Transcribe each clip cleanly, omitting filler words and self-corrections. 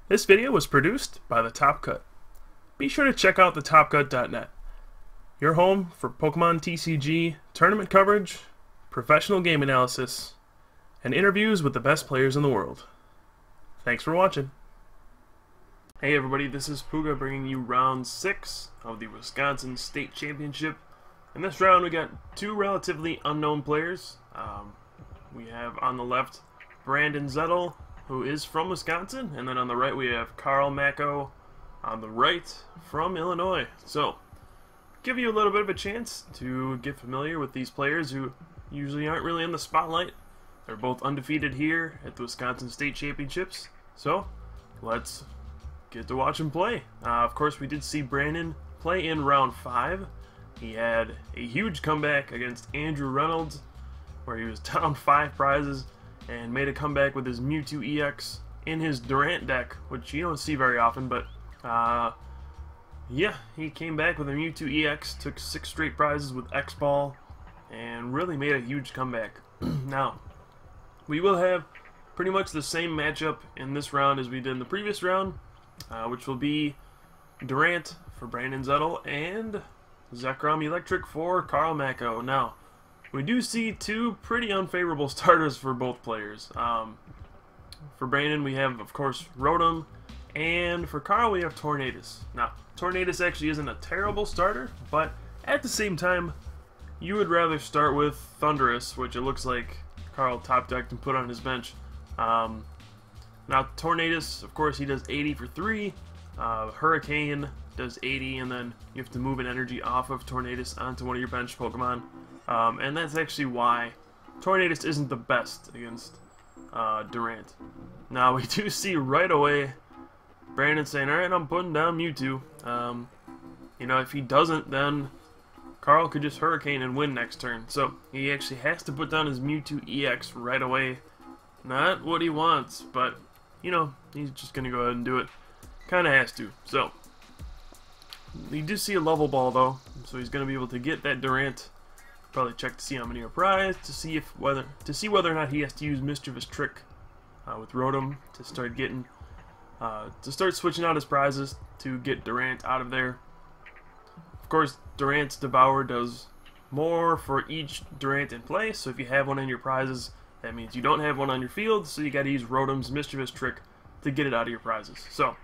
This video was produced by The Top Cut. Be sure to check out thetopcut.net, your home for Pokemon TCG, tournament coverage, professional game analysis, and interviews with the best players in the world. Thanks for watching. Hey everybody, this is Pooka bringing you round 6 of the Wisconsin State Championship. In this round we got two relatively unknown players. We have on the left Brandon Zettel, who is from Wisconsin, and then on the right we have Macko on the right from Illinois. So, give you a little bit of a chance to get familiar with these players who usually aren't really in the spotlight. They're both undefeated here at the Wisconsin State Championships. So, let's get to watch him play. Of course, we did see Brandon play in round 5. He had a huge comeback against Andrew Reynolds, where he was down 5 prizes and made a comeback with his Mewtwo EX in his Durant deck, which you don't see very often, but yeah, he came back with a Mewtwo EX, took 6 straight prizes with X-Ball, and really made a huge comeback. Now, we will have pretty much the same matchup in this round as we did in the previous round, which will be Durant for Brandon Zettel and Zekrom Eelektrik for Macko. Now, we do see two pretty unfavorable starters for both players. For Brandon, we have, of course, Rotom, and for Carl, we have Tornadus. Now, Tornadus actually isn't a terrible starter, but at the same time, you would rather start with Thundurus, which it looks like Carl top decked and put on his bench. Now, Tornadus, of course, he does 80 for 3. Hurricane does 80, and then you have to move an energy off of Tornadus onto one of your bench Pokemon. And that's actually why Tornadus isn't the best against Durant. Now, we do see right away Brandon saying, alright, I'm putting down Mewtwo. You know, if he doesn't, then Carl could just Hurricane and win next turn. So, he actually has to put down his Mewtwo EX right away. Not what he wants, but, you know, he's just going to go ahead and do it. Kind of has to. So, we do see a level ball, though, so he's going to be able to get that Durant. Probably check to see how many are prized, to see whether or not he has to use Mischievous Trick with Rotom to start switching out his prizes to get Durant out of there. Of course, Durant's Devour does more for each Durant in play, so if you have one in your prizes, that means you don't have one on your field, so you got to use Rotom's Mischievous Trick to get it out of your prizes. So,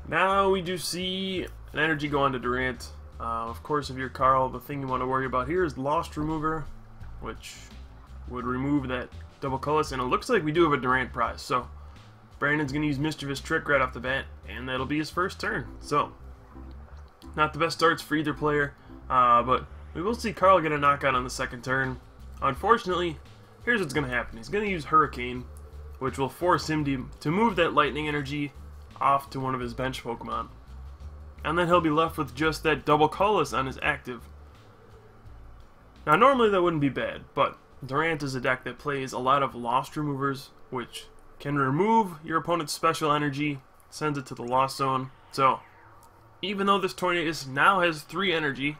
now we do see an energy go on to Durant. Of course, if you're Carl, the thing you want to worry about here is Lost Remover, which would remove that double colorless, and it looks like we do have a Durant prize. So, Brandon's going to use Mischievous Trick right off the bat, and that'll be his first turn. So, not the best starts for either player, but we will see Carl get a knockout on the second turn. Unfortunately, here's what's going to happen. He's going to use Hurricane, which will force him to move that Lightning energy off to one of his bench Pokemon. And then he'll be left with just that double colorless on his active. Now, normally that wouldn't be bad, but Durant is a deck that plays a lot of Lost Removers, which can remove your opponent's special energy, sends it to the Lost Zone. So, even though this Tornadus now has 3 energy,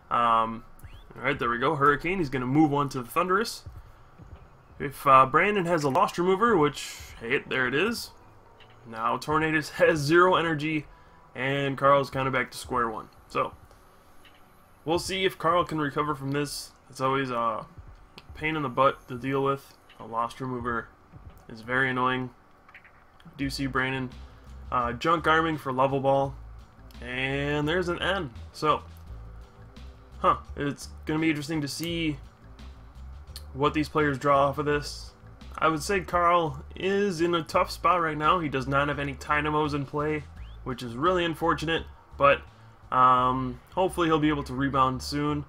alright, there we go, Hurricane, he's going to move on to the Thundurus. If Brandon has a Lost Remover, which, hey, there it is, now Tornadus has 0 energy, and Carl's kind of back to square one. So, we'll see if Carl can recover from this. It's always a pain in the butt to deal with. A Lost Remover is very annoying. I do see Brandon junk arming for level ball, and there's an N. So, it's going to be interesting to see what these players draw off of this. I would say Carl is in a tough spot right now. He does not have any Dynamos in play, which is really unfortunate, but hopefully he'll be able to rebound soon.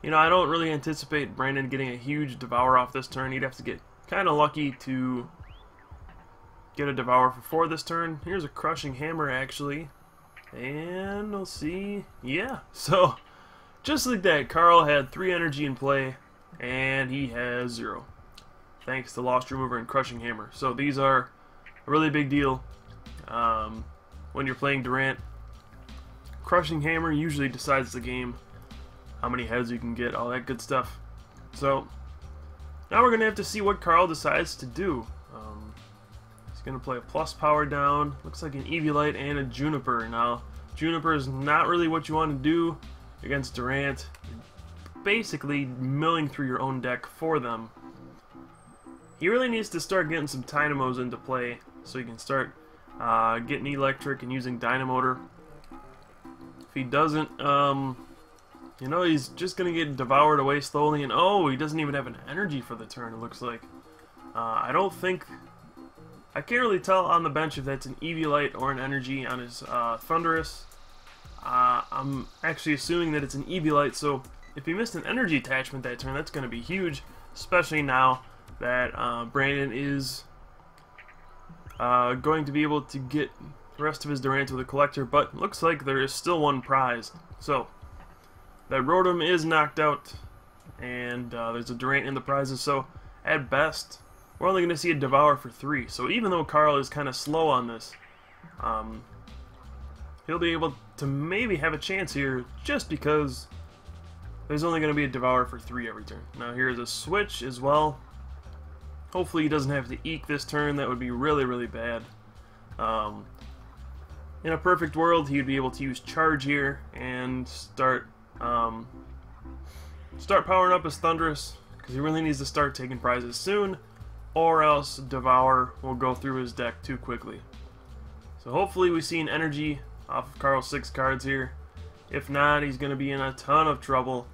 You know, I don't really anticipate Brandon getting a huge Devour off this turn. He'd have to get kind of lucky to get a Devour for 4 this turn. Here's a Crushing Hammer, actually. And we'll see. Yeah, so just like that, Carl had 3 energy in play, and he has 0. Thanks to Lost Remover and Crushing Hammer. So these are a really big deal. When you're playing Durant, Crushing Hammer usually decides the game, how many heads you can get, all that good stuff. So, now we're going to have to see what Carl decides to do. He's going to play a plus power down. Looks like an Eviolite and a Juniper. Now, Juniper is not really what you want to do against Durant. You're basically milling through your own deck for them. He really needs to start getting some Dynamos into play so he can start getting Eelektrik and using Dynamotor. If he doesn't, you know, he's just going to get devoured away slowly. And oh, he doesn't even have an energy for the turn, it looks like. I don't think... I can't really tell on the bench if that's an Eviolite or an energy on his Thunderous. I'm actually assuming that it's an Eviolite, so if he missed an energy attachment that turn, that's going to be huge, especially now that Brandon is going to be able to get the rest of his Durant with a collector, but looks like there is still one prize. So, that Rotom is knocked out, and there's a Durant in the prizes, so at best, we're only going to see a Devour for 3. So even though Carl is kind of slow on this, he'll be able to maybe have a chance here just because there's only going to be a Devour for 3 every turn. Now here's a switch as well. Hopefully he doesn't have to eke this turn. That would be really, really bad. In a perfect world, he would be able to use Charge here and start powering up his Thunderous, because he really needs to start taking prizes soon, or else Devour will go through his deck too quickly. So hopefully we see an energy off of Carl's 6 cards here. If not, he's going to be in a ton of trouble.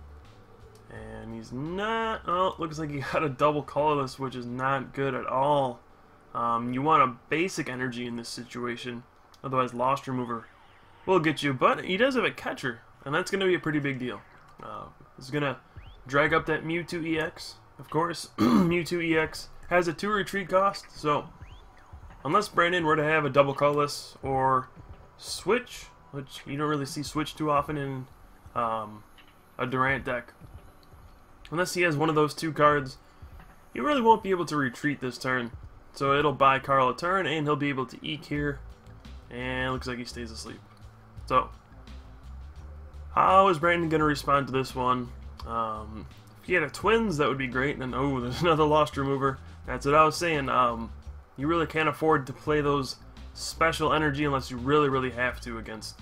And he's not... Oh, looks like he got a double colorless, which is not good at all. You want a basic energy in this situation. Otherwise, Lost Remover will get you. But he does have a catcher, and that's going to be a pretty big deal. He's going to drag up that Mewtwo EX. Of course, Mewtwo EX has a 2 retreat cost, so unless Brandon were to have a double colorless or switch, which you don't really see switch too often in a Durant deck, unless he has one of those 2 cards, he really won't be able to retreat this turn. So it'll buy Carl a turn, and he'll be able to eke here, and it looks like he stays asleep. So, how is Brandon going to respond to this one? If he had a Twins, that would be great. And oh, there's another Lost Remover. That's what I was saying. You really can't afford to play those special energy unless you really, really have to against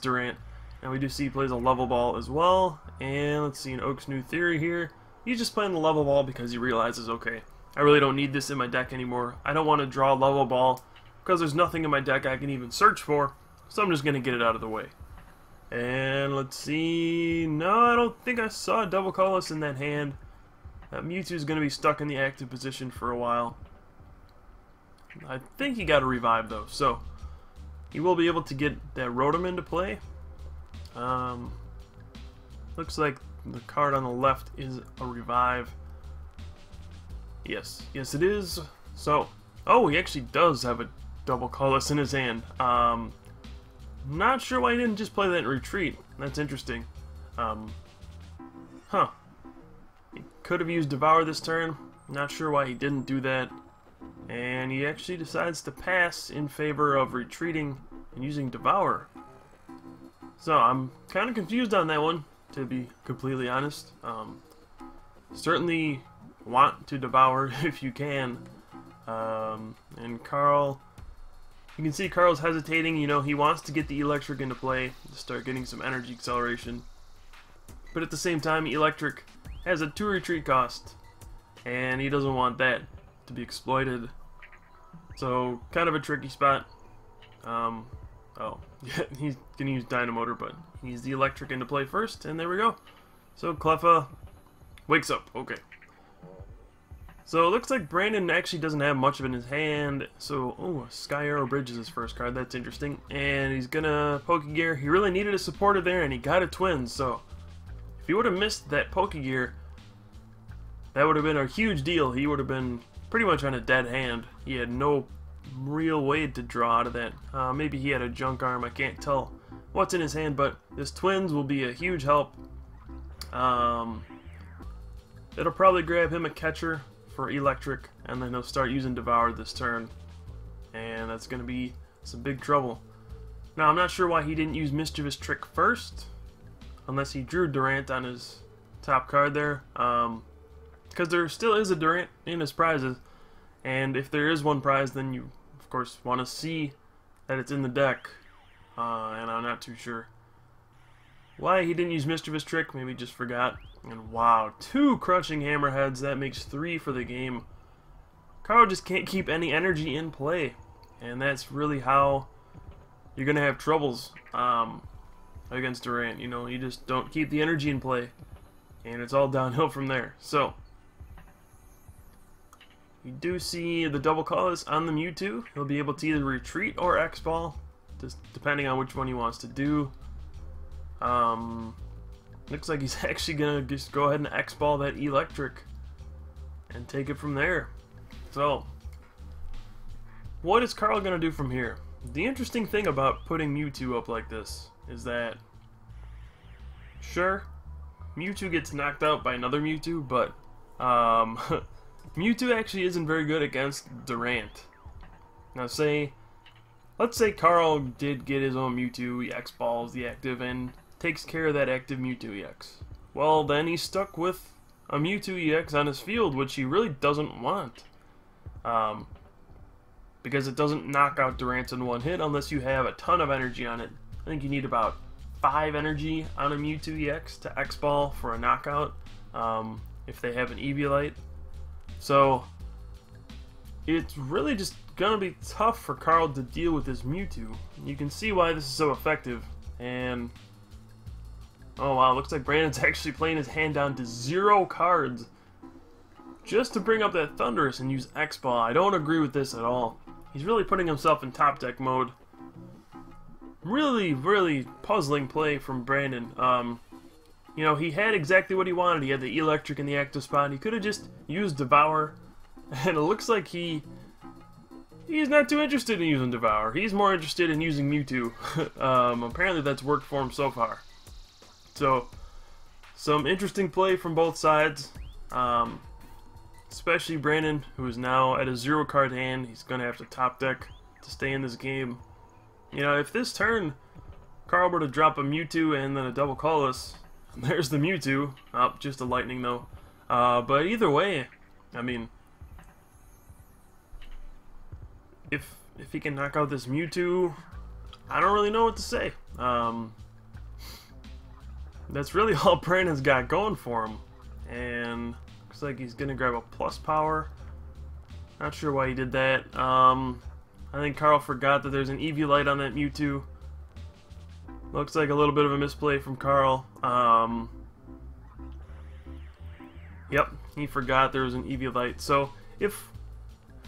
Durant. And we do see he plays a level ball as well. And let's see an Oak's New Theory here. He's just playing the level ball because he realizes, okay, I really don't need this in my deck anymore. I don't want to draw level ball because there's nothing in my deck I can even search for. So I'm just going to get it out of the way. And let's see... No, I don't think I saw a double colorless in that hand. That Mewtwo is going to be stuck in the active position for a while. I think he got a revive though, so he will be able to get that Rotom into play. Looks like the card on the left is a revive. Yes, yes it is. So, oh, he actually does have a double colorless in his hand. Not sure why he didn't just play that in retreat. That's interesting. Huh. He could have used Devour this turn. Not sure why he didn't do that. And he actually decides to pass in favor of retreating and using Devour. So I'm kind of confused on that one, to be completely honest. Certainly want to Devour if you can. And Carl... You can see Carl's hesitating, you know, he wants to get the Eelektrik into play to start getting some energy acceleration. But at the same time, Eelektrik has a 2 retreat cost, and he doesn't want that to be exploited. So, kind of a tricky spot. Oh, yeah, he's gonna use Dynamotor, but he needs the Eelektrik into play first, and there we go. So, Cleffa wakes up, okay. So it looks like Brandon actually doesn't have much of it in his hand. So, oh, Sky Arrow Bridge is his first card. That's interesting. And he's gonna Pokegear. He really needed a supporter there, and he got a Twins. So, if he would have missed that Pokegear, that would have been a huge deal. He would have been pretty much on a dead hand. He had no real way to draw out of that. Maybe he had a Junk Arm. I can't tell what's in his hand, but this Twins will be a huge help. It'll probably grab him a catcher for Eelektrik, and then he'll start using Devour this turn, and that's going to be some big trouble. Now, I'm not sure why he didn't use Mischievous Trick first, unless he drew Durant on his top card there, because there still is a Durant in his prizes, And if there is one prize, then you, of course, want to see that it's in the deck. And I'm not too sure why he didn't use Mischievous Trick. Maybe he just forgot. And wow, 2 Crushing Hammerheads. That makes 3 for the game. Carl just can't keep any energy in play. And that's really how you're going to have troubles against Durant. You know, you just don't keep the energy in play. And it's all downhill from there. So, you do see the double colors on the Mewtwo. He'll be able to either retreat or X-Ball, just depending on which one he wants to do. Looks like he's actually going to just go ahead and X-Ball that Eelektrik and take it from there. So, what is Carl going to do from here? The interesting thing about putting Mewtwo up like this is that, sure, Mewtwo gets knocked out by another Mewtwo, but Mewtwo actually isn't very good against Durant. Now let's say Carl did get his own Mewtwo, he X-Balls the active and takes care of that active Mewtwo EX. Well, then he's stuck with a Mewtwo EX on his field, which he really doesn't want. Because it doesn't knock out Durant in one hit unless you have a ton of energy on it. I think you need about 5 energy on a Mewtwo EX to X-Ball for a knockout, if they have an Eviolite. So, it's really just gonna be tough for Carl to deal with this Mewtwo. You can see why this is so effective. And oh wow, looks like Brandon's actually playing his hand down to 0 cards just to bring up that Thundurus and use X-Ball. I don't agree with this at all. He's really putting himself in top deck mode. Really, really puzzling play from Brandon. You know, he had exactly what he wanted. He had the Eelektrik in the active spot. He could have just used Devour. And it looks like he's not too interested in using Devour. He's more interested in using Mewtwo. Apparently that's worked for him so far. So, some interesting play from both sides. Especially Brandon, who is now at a 0 card hand. He's going to have to top deck to stay in this game. You know, if this turn Carl were to drop a Mewtwo and then a double colorless, there's the Mewtwo. Oh, just a lightning though. But either way, I mean, if he can knock out this Mewtwo, I don't really know what to say. That's really all Brandon's got going for him. And looks like he's gonna grab a plus power. Not sure why he did that. I think Carl forgot that there's an Eviolite on that Mewtwo. Looks like a little bit of a misplay from Carl. Yep, he forgot there was an Eviolite. So if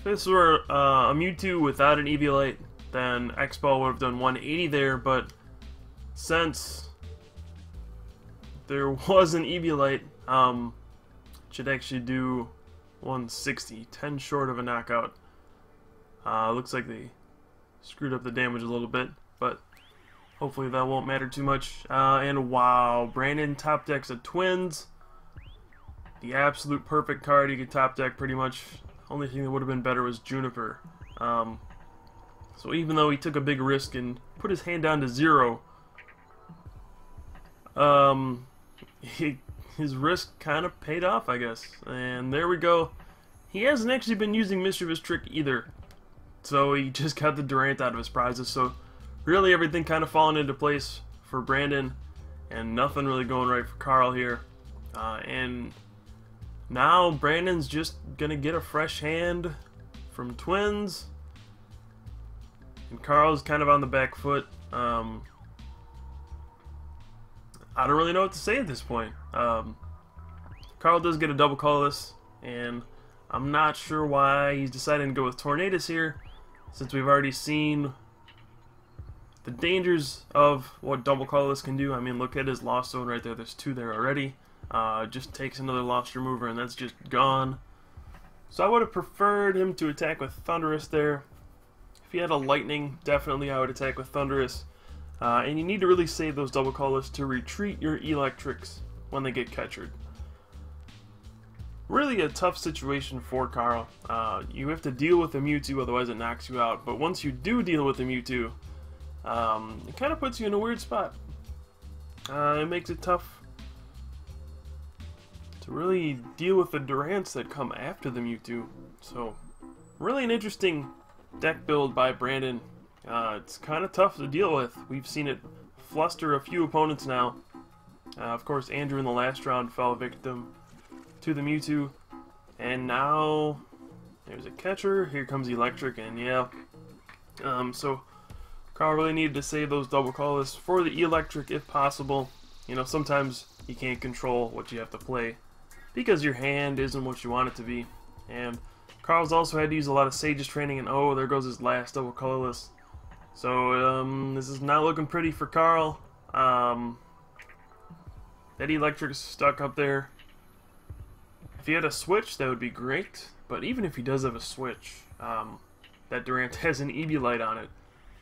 this were a Mewtwo without an Eviolite, then X-Ball would have done 180 there, but since there was an Eviolite, should actually do 160, 10 short of a knockout. Looks like they screwed up the damage a little bit, but hopefully that won't matter too much. And wow, Brandon top decks a Twins. The absolute perfect card you could top deck pretty much. Only thing that would have been better was Juniper. So even though he took a big risk and put his hand down to 0, his risk kind of paid off, I guess. And there we go. He hasn't actually been using Mischievous Trick either. So he just got the Durant out of his prizes. So really everything kind of falling into place for Brandon. And nothing really going right for Carl here. And now Brandon's just going to get a fresh hand from Twins. And Carl's kind of on the back foot. I don't really know what to say at this point. Carl does get a double colorless, and I'm not sure why he's deciding to go with Tornadus here, since we've already seen the dangers of what double colorless can do. I mean, look at his lost zone right there. There's 2 there already. Just takes another lost remover, and that's just gone. So I would have preferred him to attack with Thundurus there. If he had a lightning, definitely I would attack with Thundurus. And you need to really save those double colors to retreat your Eelektriks when they get captured. Really a tough situation for Carl. You have to deal with the Mewtwo, otherwise it knocks you out. But once you do deal with the Mewtwo, it kind of puts you in a weird spot. It makes it tough to really deal with the Durants that come after the Mewtwo. So really an interesting deck build by Brandon. It's kind of tough to deal with. We've seen it fluster a few opponents now. Of course, Andrew in the last round fell victim to the Mewtwo. And now there's a catcher. Here comes Eelektrik, and yeah. So Carl really needed to save those double colors for the Eelektrik if possible. You know, sometimes you can't control what you have to play because your hand isn't what you want it to be. And Carl's also had to use a lot of Sage's training, and oh, there goes his last double colorless. So this is not looking pretty for Carl. That Eelektrik is stuck up there. If he had a switch, that would be great. But even if he does have a switch, that Durant has an Eebulite on it,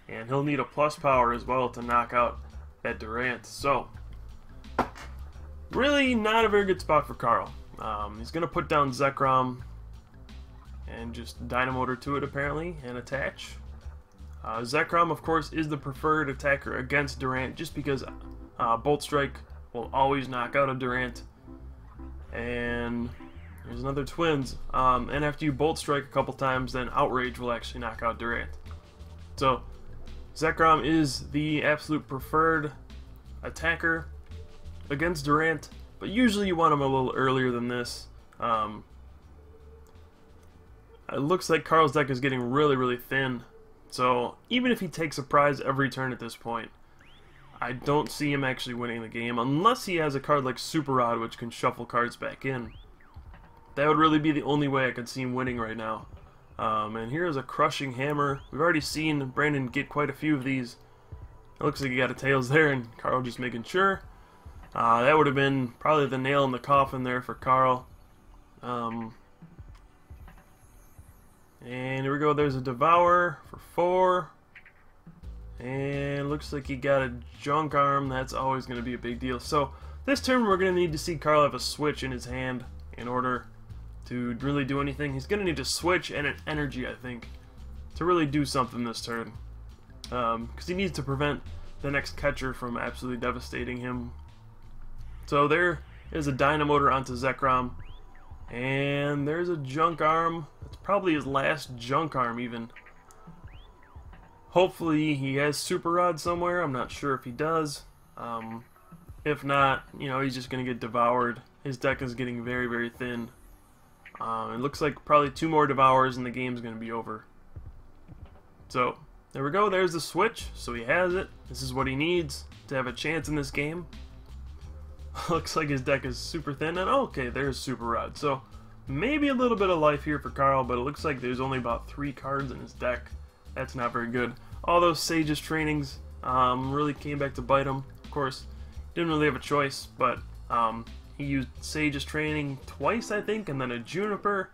and he'll need a plus power as well to knock out that Durant. So really not a very good spot for Carl. He's going to put down Zekrom and just Dynamotor to it apparently and attach. Zekrom, of course, is the preferred attacker against Durant just because Bolt Strike will always knock out a Durant. And there's another Twins. And after you Bolt Strike a couple times, then Outrage will actually knock out Durant. So Zekrom is the absolute preferred attacker against Durant, but usually you want him a little earlier than this. It looks like Carl's deck is getting really thin, so even if he takes a prize every turn at this point, I don't see him actually winning the game unless he has a card like Super Rod, which can shuffle cards back in. That would really be the only way I could see him winning right now. And here's a Crushing Hammer. We've already seen Brandon get quite a few of these. It looks like he got a Tails there, and Carl just making sure. That would have been probably the nail in the coffin there for Carl. And here we go, there's a Devour for 4. And looks like he got a Junk Arm. That's always going to be a big deal. So this turn we're going to need to see Carl have a switch in his hand in order to really do anything. He's going to need a switch and an energy, I think, to really do something this turn. Because he needs to prevent the next catcher from absolutely devastating him. So there is a Dynamotor onto Zekrom. And there's a Junk Arm. It's probably his last Junk Arm even. Hopefully he has Super Rod somewhere. I'm not sure if he does. If not, you know, he's just going to get devoured. His deck is getting very thin. It looks like probably 2 more Devours and the game's going to be over. So there we go. There's the switch. So he has it. This is what he needs to have a chance in this game. Looks like his deck is super thin, and okay, there's Super Rod. So maybe a little bit of life here for Carl, but it looks like there's only about 3 cards in his deck. That's not very good. All those Sage's trainings really came back to bite him. Of course, didn't really have a choice, but he used Sage's training twice, I think, and then a Juniper.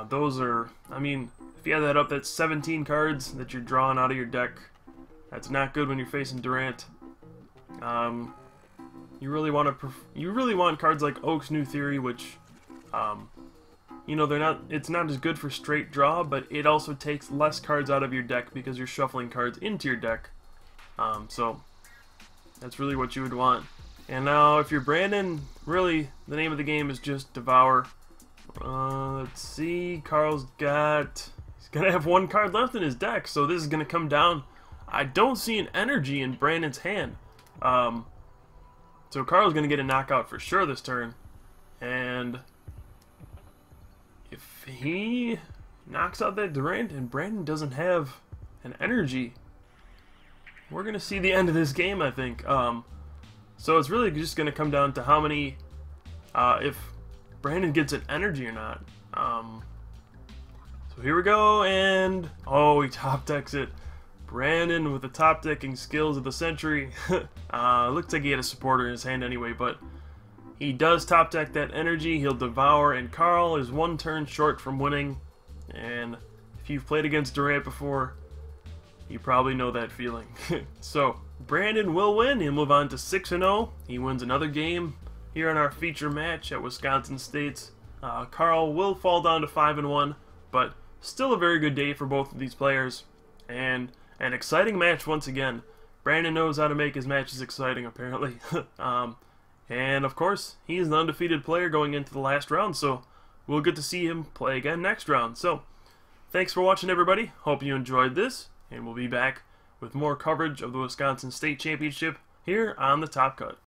Those are, I mean, if you add that up, that's 17 cards that you're drawing out of your deck. That's not good when you're facing Durant. You really want cards like Oak's New Theory, which, you know, it's not as good for straight draw, but it also takes less cards out of your deck because you're shuffling cards into your deck. So that's really what you would want. And now, if you're Brandon, really the name of the game is just Devour. Let's see, he's gonna have 1 card left in his deck, so this is gonna come down. I don't see an energy in Brandon's hand. So Carl's going to get a knockout for sure this turn. And if he knocks out that Durant and Brandon doesn't have an energy, we're going to see the end of this game, I think. So it's really just going to come down to how many, if Brandon gets an energy or not. So here we go, and oh, he top decks it. Brandon with the top decking skills of the century. Looks like he had a supporter in his hand anyway, but he does top deck that energy. He'll Devour, and Carl is 1 turn short from winning. And if you've played against Durant before, you probably know that feeling. So Brandon will win. He'll move on to 6-0. He wins another game here in our feature match at Wisconsin State's. Carl will fall down to 5-1, but still a very good day for both of these players. And an exciting match once again. Brandon knows how to make his matches exciting, apparently. And of course, he's an undefeated player going into the last round, so we'll get to see him play again next round. So Thanks for watching, everybody. Hope you enjoyed this, and we'll be back with more coverage of the Wisconsin State Championship here on the Top Cut.